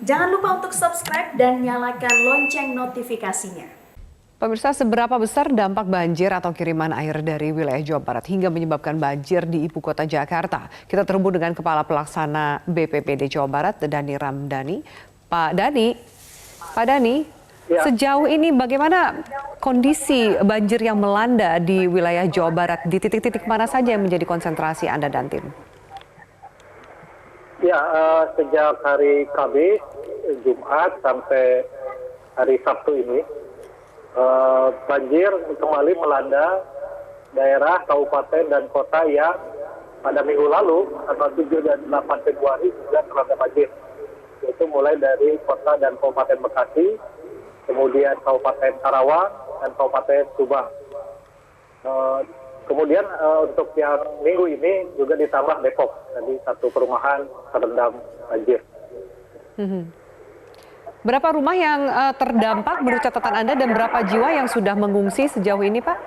Jangan lupa untuk subscribe dan nyalakan lonceng notifikasinya. Pemirsa, seberapa besar dampak banjir atau kiriman air dari wilayah Jawa Barat hingga menyebabkan banjir di ibu kota Jakarta? Kita terhubung dengan Kepala Pelaksana BPBD Jawa Barat, Dhani Ramdhani. Pak Dhani, Ya, sejauh ini bagaimana kondisi banjir yang melanda di wilayah Jawa Barat? Di titik-titik mana saja yang menjadi konsentrasi Anda dan tim? ya, sejak hari Kamis, Jumat sampai hari Sabtu ini, banjir kembali melanda daerah, kabupaten, dan kota yang pada minggu lalu, tanggal 7 dan 8 Februari, juga terendam banjir. Yaitu mulai dari kota dan kabupaten Bekasi, kemudian kabupaten Karawang, dan kabupaten Subang. Kemudian untuk yang minggu ini juga ditambah Depok, jadi satu perumahan terendam banjir. Berapa rumah yang terdampak menurut catatan Anda dan berapa jiwa yang sudah mengungsi sejauh ini, Pak?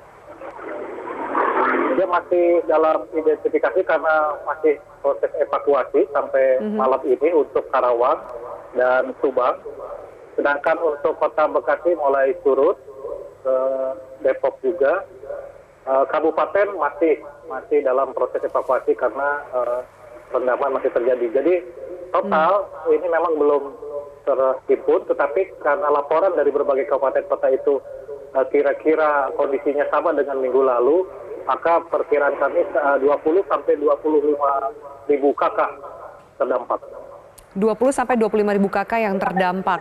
Dia masih dalam identifikasi karena masih proses evakuasi sampai malam ini untuk Karawang dan Subang. Sedangkan untuk kota Bekasi mulai surut, Depok juga. Kabupaten masih dalam proses evakuasi karena rendaman masih terjadi. Jadi total ini memang belum terhimpun, tetapi karena laporan dari berbagai kabupaten kota itu kira-kira kondisinya sama dengan minggu lalu, maka perkiraan kami 20 sampai 25 ribu kakak terdampak. 20 sampai 25 ribu kakak yang terdampak.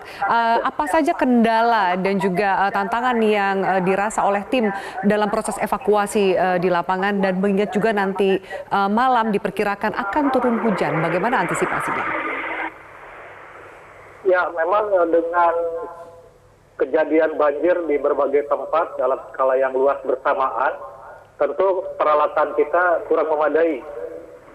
Apa saja kendala dan juga tantangan yang dirasa oleh tim dalam proses evakuasi di lapangan, dan mengingat juga nanti malam diperkirakan akan turun hujan. Bagaimana antisipasinya? Ya, memang dengan kejadian banjir di berbagai tempat dalam skala yang luas bersamaan, tentu peralatan kita kurang memadai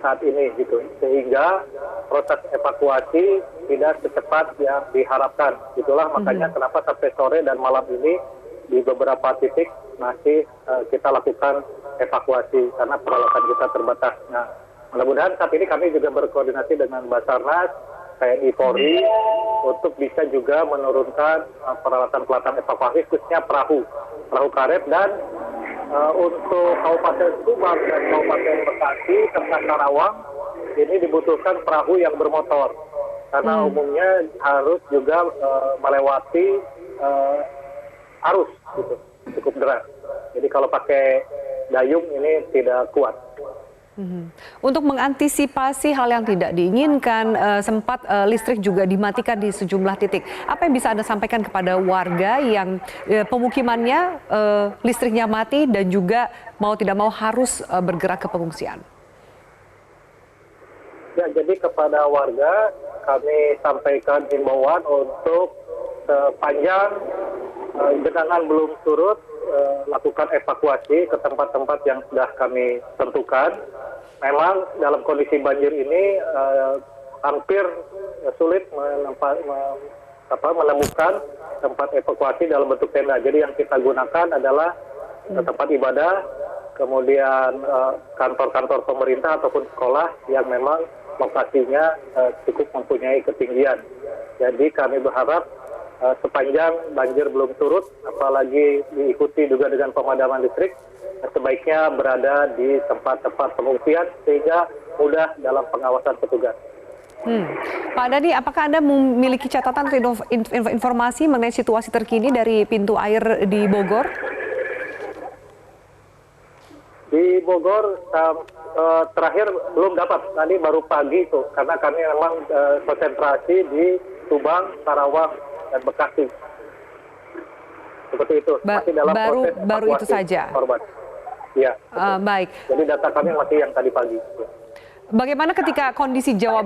saat ini gitu, sehingga proses evakuasi tidak secepat yang diharapkan. Itulah makanya kenapa sampai sore dan malam ini di beberapa titik masih kita lakukan evakuasi karena peralatan kita terbatas. Nah, mudah-mudahan saat ini kami juga berkoordinasi dengan Basarnas, TNI Polri untuk bisa juga menurunkan peralatan evakuasi, khususnya perahu karet, dan untuk Kabupaten Subang dan Kabupaten Bekasi serta Karawang ini dibutuhkan perahu yang bermotor karena umumnya harus juga melewati arus gitu, cukup deras. Jadi kalau pakai dayung ini tidak kuat. Untuk mengantisipasi hal yang tidak diinginkan, sempat listrik juga dimatikan di sejumlah titik. Apa yang bisa Anda sampaikan kepada warga yang pemukimannya listriknya mati dan juga mau tidak mau harus bergerak ke pengungsian? Ya, jadi kepada warga kami sampaikan himbauan untuk sepanjang genangan belum surut, lakukan evakuasi ke tempat-tempat yang sudah kami tentukan. Memang dalam kondisi banjir ini hampir sulit menemukan tempat evakuasi dalam bentuk tenda. Jadi yang kita gunakan adalah tempat ibadah, kemudian kantor-kantor pemerintah ataupun sekolah yang memang lokasinya cukup mempunyai ketinggian. Jadi kami berharap sepanjang banjir belum surut, apalagi diikuti juga dengan pemadaman listrik, sebaiknya berada di tempat-tempat pengungsian sehingga mudah dalam pengawasan petugas. Pak Dhani, apakah Anda memiliki catatan atau informasi mengenai situasi terkini dari pintu air di Bogor? Di Bogor terakhir belum dapat, tadi baru pagi itu, karena kami memang konsentrasi di Subang, Karawang, dan Bekasi. Seperti itu, masih dalam proses baru itu saja. Korban. Ya. Baik. Jadi data kami masih yang tadi pagi. Bagaimana ketika kondisi Jawa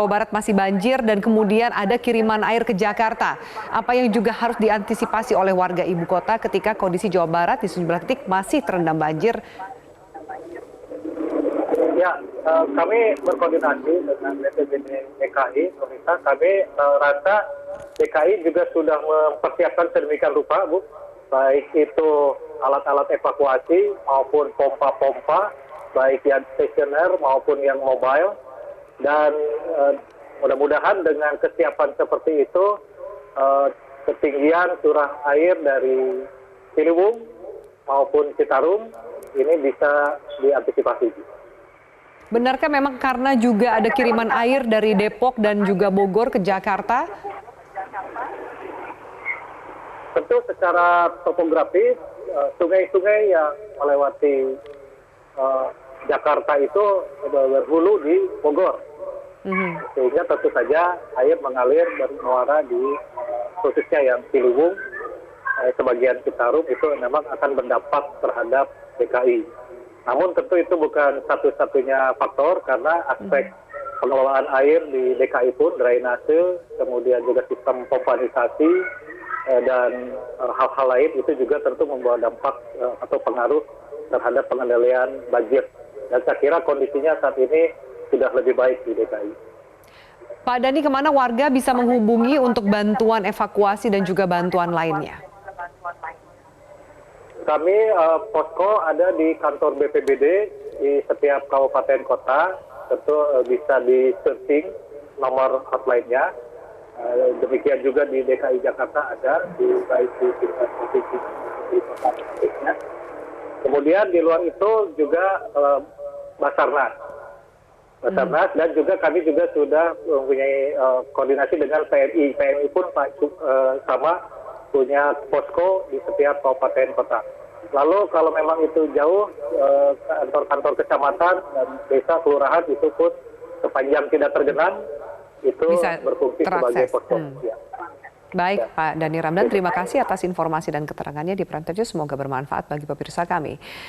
Barat masih banjir dan kemudian ada kiriman air ke Jakarta? Apa yang juga harus diantisipasi oleh warga ibu kota ketika kondisi Jawa Barat di sejumlah titik masih terendam banjir? Ya, kami berkoordinasi dengan BPBD DKI, pemerintah. Kami rasa DKI juga sudah mempersiapkan sedemikian rupa, Bu. Baik itu alat-alat evakuasi maupun pompa-pompa, baik yang stasioner maupun yang mobile. Dan mudah-mudahan dengan kesiapan seperti itu, ketinggian curah air dari Ciliwung maupun Citarum ini bisa diantisipasi. Benarkah memang karena juga ada kiriman air dari Depok dan juga Bogor ke Jakarta? Tentu secara topografis, sungai-sungai yang melewati Jakarta itu berhulu di Bogor. Sehingga tentu saja air mengalir bermuara di khususnya yang Ciliwung, sebagian Citarum itu memang akan berdampak terhadap DKI. Namun tentu itu bukan satu-satunya faktor karena aspek pengelolaan air di DKI pun drainase, kemudian juga sistem pompanisasi dan hal-hal lain itu juga tentu membawa dampak atau pengaruh terhadap pengendalian banjir. Dan saya kira kondisinya saat ini sudah lebih baik di DKI. Pak Dhani, kemana warga bisa menghubungi untuk bantuan evakuasi dan juga bantuan lainnya? Kami posko ada di kantor BPBD di setiap kabupaten kota, tentu bisa di searching nomor hotline-nya. Demikian juga di DKI Jakarta ada di baik di kota. Kemudian di luar itu juga Basarnas dan juga kami juga sudah mempunyai koordinasi dengan PMI. PMI pun sama punya posko di setiap kabupaten kota. Lalu kalau memang itu jauh, kantor-kantor kecamatan dan desa kelurahan itu pun sepanjang tidak tergenang itu bisa berfungsi sebagai posko. Ya. Baik, Pak Dhani Ramdan, terima kasih atas informasi dan keterangannya di Prime News. Semoga bermanfaat bagi pemirsa kami.